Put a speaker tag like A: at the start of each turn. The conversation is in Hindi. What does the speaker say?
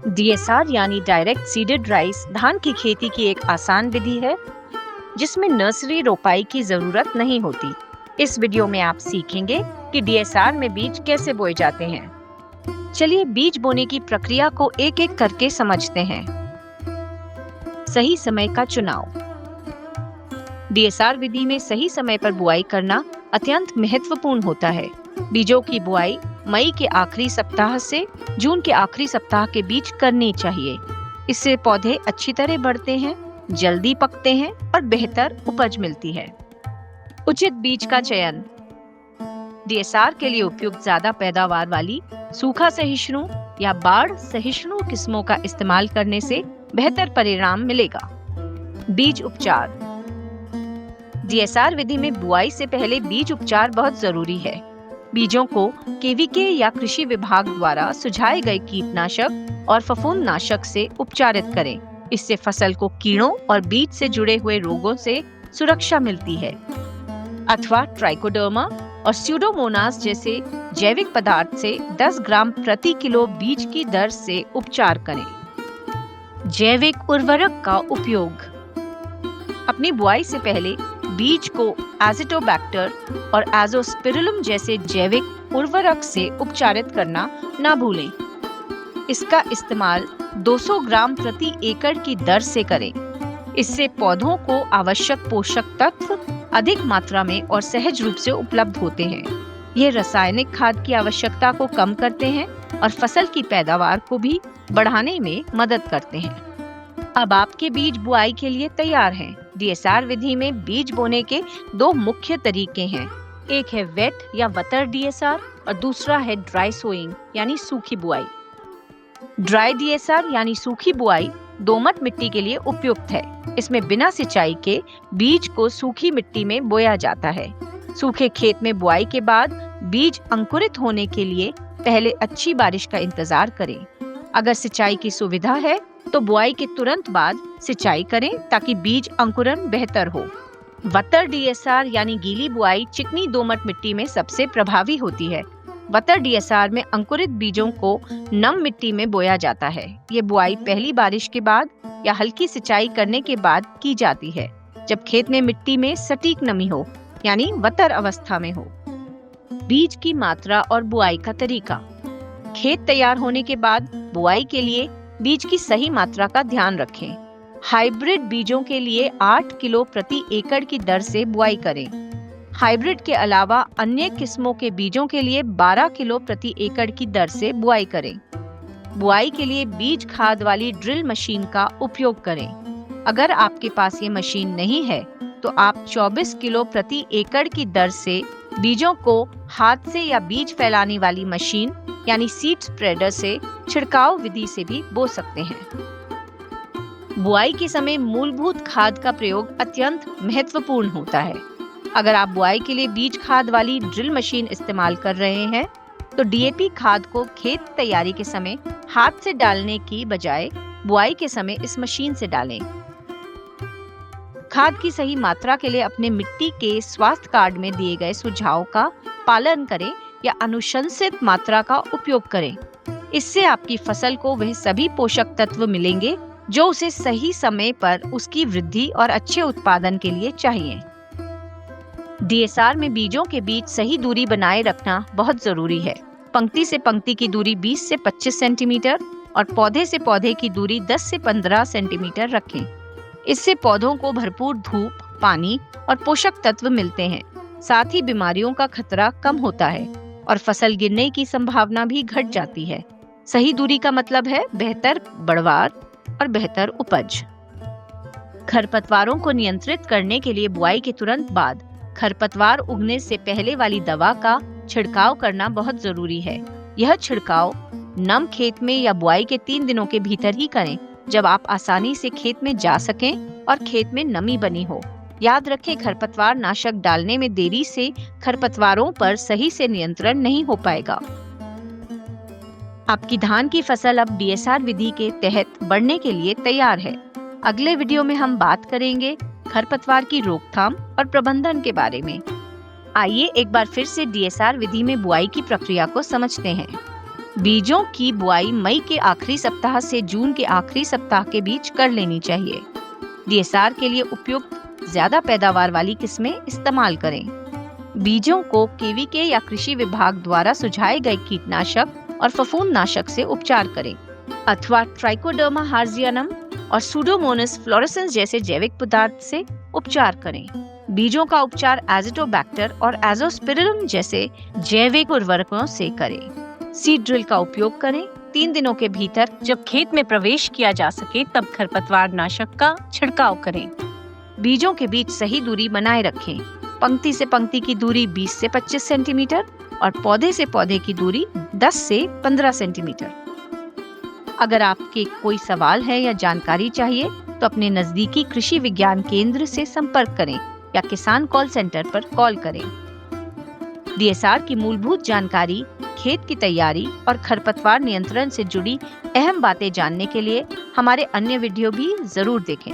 A: डीएसआर यानी डायरेक्ट सीडेड राइस धान की खेती की एक आसान विधि है जिसमें नर्सरी रोपाई की जरूरत नहीं होती। इस वीडियो में आप सीखेंगे कि डीएसआर में बीज कैसे बोए जाते हैं। चलिए बीज बोने की प्रक्रिया को एक एक करके समझते हैं। सही समय का चुनाव। डीएसआर विधि में सही समय पर बुआई करना अत्यंत महत्वपूर्ण होता है। बीजों की बुआई मई के आखिरी सप्ताह से जून के आखिरी सप्ताह के बीच करनी चाहिए। इससे पौधे अच्छी तरह बढ़ते हैं, जल्दी पकते हैं और बेहतर उपज मिलती है। उचित बीज का चयन। डीएसआर के लिए उपयुक्त ज्यादा पैदावार वाली सूखा सहिष्णु या बाढ़ सहिष्णु किस्मों का इस्तेमाल करने से बेहतर परिणाम मिलेगा। बीज उपचार। डीएसआर विधि में बुआई से पहले बीज उपचार बहुत जरूरी है। बीजों को केवीके या कृषि विभाग द्वारा सुझाए गए कीटनाशक और फफूंदनाशक से उपचारित करें। इससे फसल को कीड़ों और बीज से जुड़े हुए रोगों से सुरक्षा मिलती है। अथवा ट्राइकोडर्मा और स्यूडोमोनास जैसे जैविक पदार्थ से 10 ग्राम प्रति किलो बीज की दर से उपचार करें। जैविक उर्वरक का उपयोग। अपनी बुआई से पहले बीज को एजिटोबैक्टर और एजोस्पिरिलम जैसे जैविक उर्वरक से उपचारित करना ना भूलें। इसका इस्तेमाल 200 ग्राम प्रति एकड़ की दर से करें। इससे पौधों को आवश्यक पोषक तत्व अधिक मात्रा में और सहज रूप से उपलब्ध होते हैं। ये रासायनिक खाद की आवश्यकता को कम करते हैं और फसल की पैदावार को भी बढ़ाने में मदद करते हैं। अब आपके बीज बुआई के लिए तैयार हैं। डीएसआर विधि में बीज बोने के 2 मुख्य तरीके हैं। एक है वेट या वतर डीएसआर और दूसरा है ड्राई सोइंग यानी सूखी बुआई। ड्राई डीएसआर यानी सूखी बुआई दोमट मिट्टी के लिए उपयुक्त है। इसमें बिना सिंचाई के बीज को सूखी मिट्टी में बोया जाता है। सूखे खेत में बुआई के बाद बीज अंकुरित होने के लिए पहले अच्छी बारिश का इंतजार करें। अगर सिंचाई की सुविधा है तो बुआई के तुरंत बाद सिंचाई करें ताकि बीज अंकुरण बेहतर हो। वतर डीएसआर यानी गीली बुआई चिकनी दोमट मिट्टी में सबसे प्रभावी होती है। वतर डीएसआर में अंकुरित बीजों को नम मिट्टी में बोया जाता है। ये बुआई पहली बारिश के बाद या हल्की सिंचाई करने के बाद की जाती है, जब खेत में मिट्टी में सटीक नमी हो यानी वतर अवस्था में हो। बीज की मात्रा और बुआई का तरीका। खेत तैयार होने के बाद बुआई के लिए बीज की सही मात्रा का ध्यान रखें। हाइब्रिड बीजों के लिए 8 किलो प्रति एकड़ की दर से बुआई करें। हाइब्रिड के अलावा अन्य किस्मों के बीजों के लिए 12 किलो प्रति एकड़ की दर से बुआई करें। बुआई के लिए बीज खाद वाली ड्रिल मशीन का उपयोग करें। अगर आपके पास ये मशीन नहीं है तो आप 24 किलो प्रति एकड़ की दर से बीजों को हाथ से या बीज फैलाने वाली मशीन यानी सीड स्प्रेडर से छिड़काव विधि से भी बो सकते हैं। बुआई के समय मूलभूत खाद का प्रयोग अत्यंत महत्वपूर्ण होता है। अगर आप बुआई के लिए बीज खाद वाली ड्रिल मशीन इस्तेमाल कर रहे हैं तो डीएपी खाद को खेत तैयारी के समय हाथ से डालने की बजाय बुआई के समय इस मशीन से डालें। खाद की सही मात्रा के लिए अपने मिट्टी के स्वास्थ्य कार्ड में दिए गए सुझाव का पालन करें या अनुशंसित मात्रा का उपयोग करें। इससे आपकी फसल को वह सभी पोषक तत्व मिलेंगे जो उसे सही समय पर उसकी वृद्धि और अच्छे उत्पादन के लिए चाहिए। डीएसआर में बीजों के बीच सही दूरी बनाए रखना बहुत जरूरी है। पंक्ति से पंक्ति की दूरी 20 से 25 सेंटीमीटर और पौधे से पौधे की दूरी 10 से 15 सेंटीमीटर रखें। इससे पौधों को भरपूर धूप, पानी और पोषक तत्व मिलते हैं। साथ ही बीमारियों का खतरा कम होता है और फसल गिरने की संभावना भी घट जाती है। सही दूरी का मतलब है बेहतर बढ़वार और बेहतर उपज। खरपतवारों को नियंत्रित करने के लिए बुआई के तुरंत बाद खरपतवार उगने से पहले वाली दवा का छिड़काव करना बहुत जरूरी है। यह छिड़काव नम खेत में या बुआई के 3 दिनों के भीतर ही करें, जब आप आसानी से खेत में जा सकें और खेत में नमी बनी हो। याद रखें, खरपतवार नाशक डालने में देरी से खरपतवारों पर सही से नियंत्रण नहीं हो पाएगा। आपकी धान की फसल अब डीएसआर विधि के तहत बढ़ने के लिए तैयार है। अगले वीडियो में हम बात करेंगे खरपतवार की रोकथाम और प्रबंधन के बारे में। आइए एक बार फिर से डीएसआर विधि में बुआई की प्रक्रिया को समझते हैं। बीजों की बुआई मई के आखिरी सप्ताह से जून के आखिरी सप्ताह के बीच कर लेनी चाहिए। डीएसआर के लिए उपयुक्त ज्यादा पैदावार वाली किस्में इस्तेमाल करें। बीजों को केवीके या कृषि विभाग द्वारा सुझाए गए कीटनाशक और फफूंदनाशक से उपचार करें अथवा ट्राइकोडर्मा हार्जियानम और सूडोमोनास फ्लोरेसेंस जैसे जैविक पदार्थ से उपचार करें। बीजों का उपचार एजिटोबैक्टर और एजोस्पिरिलम जैसे जैविक उर्वरकों से करें। सीड ड्रिल का उपयोग करें। 3 दिनों के भीतर जब खेत में प्रवेश किया जा सके तब खरपतवार नाशक का छिड़काव करें। बीजों के बीच सही दूरी बनाए रखें। पंक्ति से पंक्ति की दूरी 20 से 25 सेंटीमीटर और पौधे से पौधे की दूरी 10 से 15 सेंटीमीटर। अगर आपके कोई सवाल है या जानकारी चाहिए तो अपने नजदीकी कृषि विज्ञान केंद्र से संपर्क करें या किसान कॉल सेंटर पर कॉल करें। डीएसआर की मूलभूत जानकारी, खेत की तैयारी और खरपतवार नियंत्रण से जुड़ी अहम बातें जानने के लिए हमारे अन्य वीडियो भी जरूर देखें।